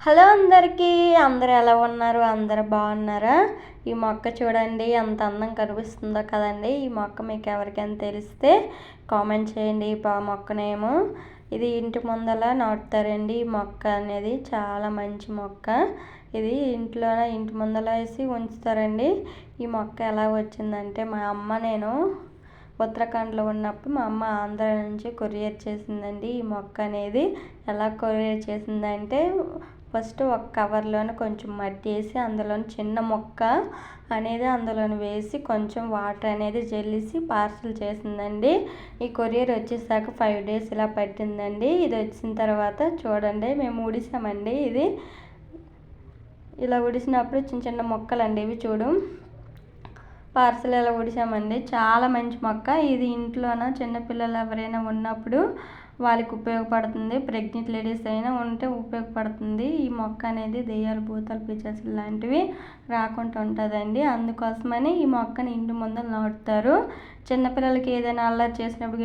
Hello అందరికీ, అందరూ ఎలా ఉన్నారు? అందరూ బాగున్నారా? ఈ మొక్క చూడండి ఎంత అందం కనిపిస్తుందో కదండి. ఈ మొక్క మీకు ఎవరికైనా తెలిస్తే కామెంట్ చేయండి. ఈ మొక్కనేమో ఇది ఇంటి ముందల నాటుతారండి. ఈ మొక్క అనేది చాలా మంచి మొక్క. ఇది ఇంటి ముందల వేసి ఉంచుతారండి. ఈ మొక్క ఎలా వచ్చిందంటే నేను ఉత్తరాఖండ్లో ఉన్నప్పుడు మా అమ్మ ఆంధ్ర నుంచి కొరియర్ చేసిందండి. ఈ మొక్క అనేది ఎలా కొరియర్ చేసిందంటే ఫస్ట్ ఒక కవర్లోనే కొంచెం మట్టి వేసి అందులో చిన్న మొక్క అనేది అందులో వేసి కొంచెం వాటర్ అనేది జల్లిసి పార్సల్ చేసిందండి. ఈ కొరియర్ వచ్చేసాక 5 days ఇలా పట్టిందండి. ఇది వచ్చిన తర్వాత చూడండి మేము ఉడిసామండి. ఇది ఇలా ఉడిసినప్పుడు చిన్న చిన్న మొక్కలండి ఇవి చూడు పార్సల్ ఇలా ఉడిసామండి. చాలా మంచి మొక్క. ఇది ఇంట్లోన చిన్నపిల్లలు ఎవరైనా ఉన్నప్పుడు వాళ్ళకి ఉపయోగపడుతుంది. ప్రెగ్నెంట్ లేడీస్ అయినా ఉంటే ఉపయోగపడుతుంది. ఈ మొక్క అనేది దెయ్యాలు భూతాలు పిశాచాలు లాంటివి రాకుండా ఉంటుందండి. అందుకోసమని ఈ మొక్కని ఇంటి ముందర నాటుతారు. చిన్నపిల్లలకి ఏదైనా అల్లరి చేసినప్పుడు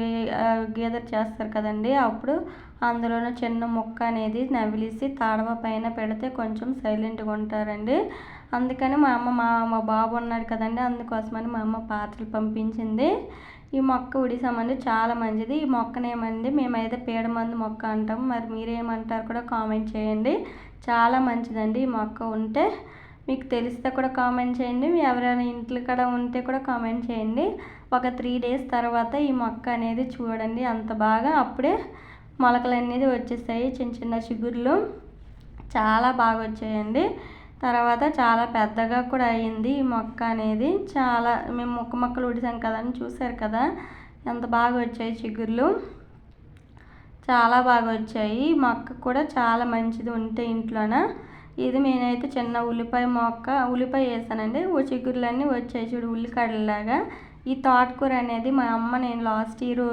గీదర్ చేస్తారు కదండి, అప్పుడు అందులోనే చిన్న మొక్క అనేది నవిలిసి తాడవ పైన పెడితే కొంచెం సైలెంట్గా ఉంటారండి. అందుకని మా బాబు ఉన్నాడు కదండి, అందుకోసమని మా అమ్మ పార్సల్ పంపించింది. ఈ మొక్క ఉడిసామండి. చాలా మంచిది. ఈ మొక్కనేమండి మేమైతే పీడమందు మొక్క అంటాం. మరి మీరేమంటారు కూడా కామెంట్ చేయండి. చాలా మంచిదండి ఈ మొక్క ఉంటే. మీకు తెలిస్తే కూడా కామెంట్ చేయండి. ఎవరైనా ఇంట్లో కూడా ఉంటే కూడా కామెంట్ చేయండి. ఒక 3 days తర్వాత ఈ మొక్క అనేది చూడండి అంత బాగా అప్పుడే మొలకలు అనేది వచ్చేసాయి. చిన్న చిన్న చిగుర్లు చాలా బాగా వచ్చాయండి. తర్వాత చాలా పెద్దగా కూడా అయ్యింది ఈ మొక్క అనేది. చాలా మేము మొక్కలు ఉడిసాం కదని చూసారు కదా ఎంత బాగా వచ్చాయి చిగుర్లు. చాలా బాగా వచ్చాయి. ఈ మొక్క కూడా చాలా మంచిది ఉంటే ఇంట్లోన. ఇది నేనైతే చిన్న ఉల్లిపాయ వేసానండి. చిగుర్లన్నీ వచ్చాయి చూడు ఉల్లికాడలాగా. ఈ తోటకూర అనేది మా అమ్మ నేను లాస్ట్ ఇయర్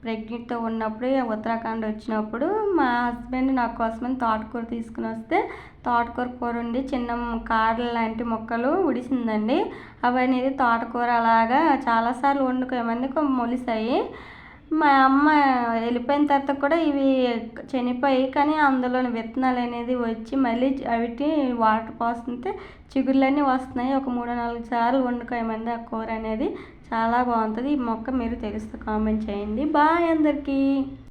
ప్రెగ్నెంట్తో ఉన్నప్పుడు ఉత్తరాఖండ్ వచ్చినప్పుడు మా హస్బెండ్ నా కోసమని తోటకూర తీసుకుని వస్తే తోటకూర కూర ఉండి చిన్న కాడలు లాంటి మొక్కలు ఉడిసిందండి. అవి అనేది తోటకూర అలాగా చాలాసార్లు వండుకోమని మొలిసాయి. మా అమ్మ వెళ్ళిపోయిన తర్వాత కూడా ఇవి చనిపోయి, కానీ అందులోని విత్తనాలు అనేది వచ్చి మళ్ళీ అవిటి వాటర్ పోస్తుంటే చిగుళ్ళన్నీ వస్తున్నాయి. ఒక 3-4 సార్లు వండుకోమంది ఆ కూర అనేది. చాలా బాగుంటుంది. ఈ మొక్క మీరు తెలిస్తే కామెంట్ చేయండి. బాయ్ అందరికీ.